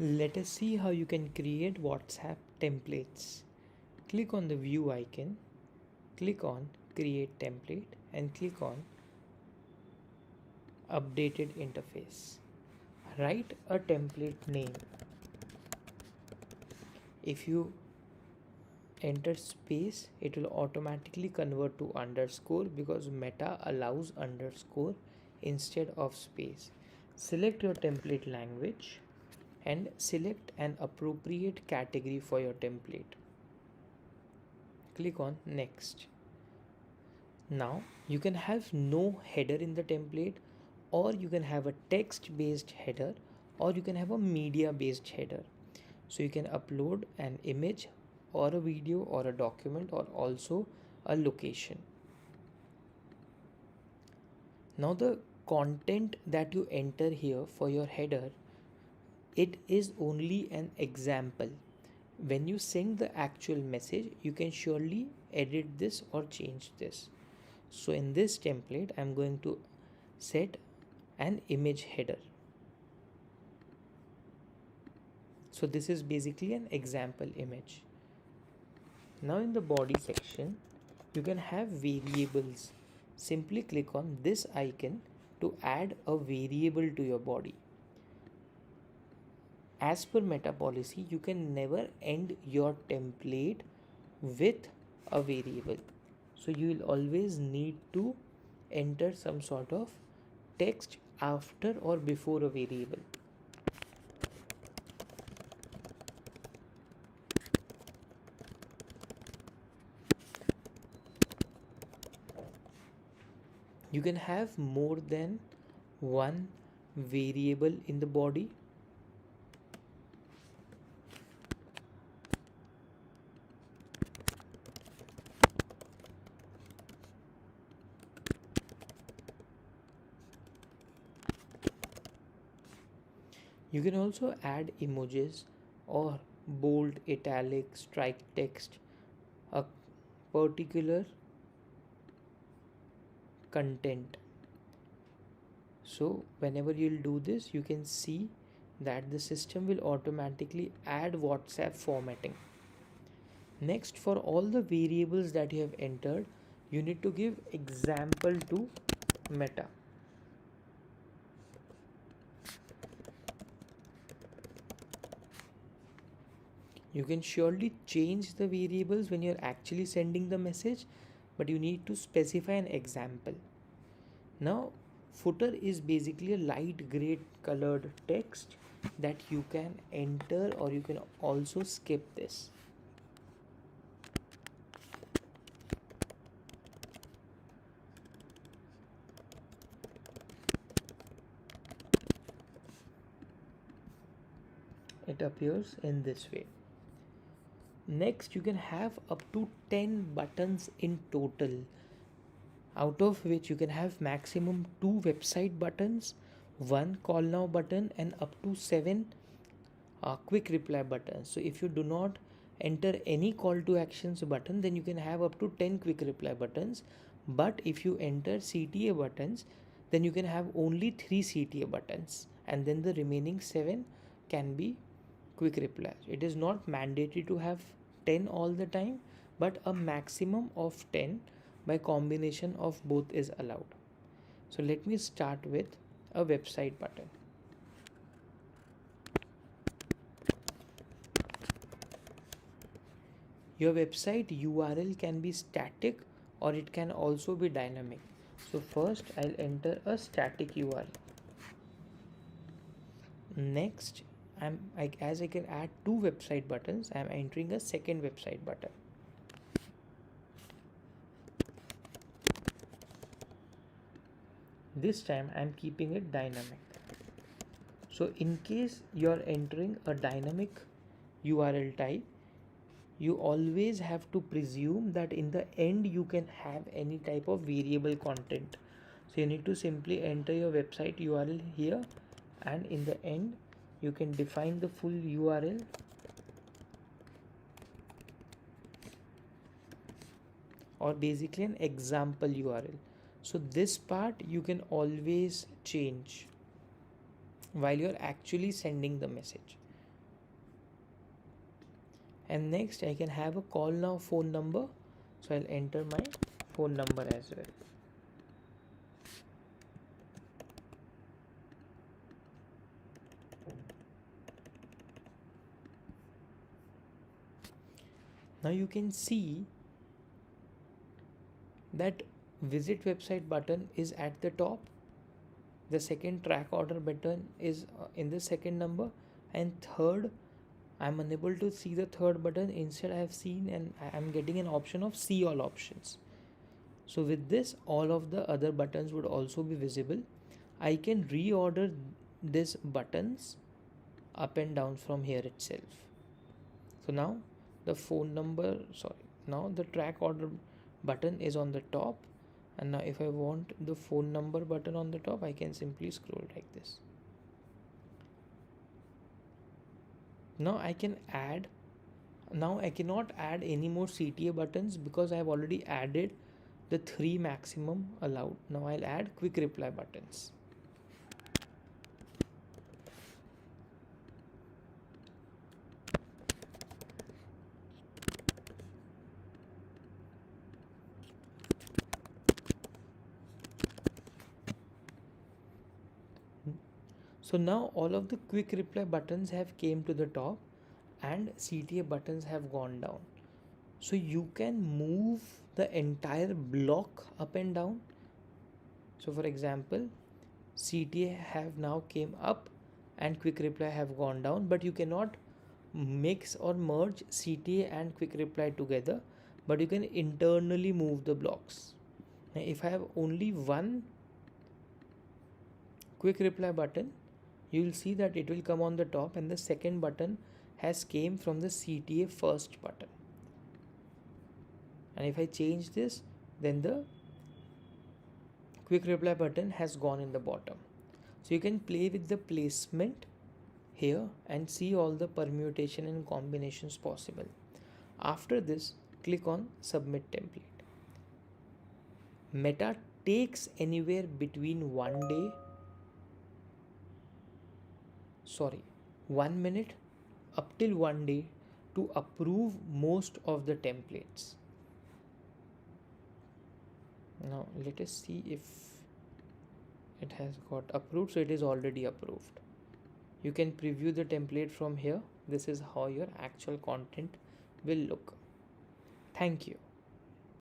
Let us see how you can create WhatsApp templates. Click on the view icon, click on create template and click on updated interface. Write a template name. If you enter space, it will automatically convert to underscore because Meta allows underscore instead of space. Select your template language and select an appropriate category for your template. Click on next. Now you can have no header in the template, or you can have a text based header, or you can have a media based header. So you can upload an image or a video or a document or also a location. Now the content that you enter here for your header, it is only an example. When you send the actual message, you can surely edit this or change this. So in this template, I'm going to set an image header. So this is basically an example image. Now in the body section, you can have variables. Simply click on this icon to add a variable to your body. As per Meta policy, you can never end your template with a variable. So you will always need to enter some sort of text after or before a variable. You can have more than one variable in the body. You can also add emojis or bold, italic, strike text, a particular content. So whenever you'll do this, you can see that the system will automatically add WhatsApp formatting. Next, for all the variables that you have entered, you need to give example to Meta. You can surely change the variables when you're actually sending the message, but you need to specify an example. Now, footer is basically a light gray colored text that you can enter, or you can also skip this. It appears in this way. Next, you can have up to 10 buttons in total, out of which you can have maximum 2 website buttons, 1 call now button, and up to 7 quick reply buttons. So if you do not enter any call to actions button, then you can have up to 10 quick reply buttons. But if you enter CTA buttons, then you can have only 3 CTA buttons, and then the remaining 7 can be quick reply. It is not mandatory to have 10 all the time, but a maximum of 10 by combination of both is allowed. So let me start with a website button. Your website URL can be static or it can also be dynamic. So first I'll enter a static URL. Next, as I can add 2 website buttons, I'm entering a second website button. This time I'm keeping it dynamic. So in case you're entering a dynamic URL type, you always have to presume that in the end you can have any type of variable content. So you need to simply enter your website URL here, and in the end you can define the full URL or basically an example URL. So this part you can always change while you're actually sending the message. And next I can have a call now phone number, so I'll enter my phone number as well. Now you can see that visit website button is at the top, the second track order button is in the second number, and third I'm unable to see the third button. Instead I have seen and I am getting an option of see all options. So with this, all of the other buttons would also be visible. I can reorder these buttons up and down from here itself. So now the phone number, sorry, now the track order button is on the top, and now if I want the phone number button on the top, I can simply scroll like this. Now I can add, now I cannot add any more CTA buttons because I have already added the 3 maximum allowed. Now I'll add quick reply buttons. So now all of the quick reply buttons have came to the top and CTA buttons have gone down. So you can move the entire block up and down. So for example, CTA have now came up and quick reply have gone down, but you cannot mix or merge CTA and quick reply together, but you can internally move the blocks. Now if I have only one quick reply button, you will see that it will come on the top and the second button has came from the CTA first button. And if I change this, then the quick reply button has gone in the bottom. So you can play with the placement here and see all the permutation and combinations possible. After this, click on submit template. Meta takes anywhere between 1 minute up till 1 day to approve most of the templates. Now let us see if it has got approved. So it is already approved. You can preview the template from here. This is how your actual content will look. Thank you.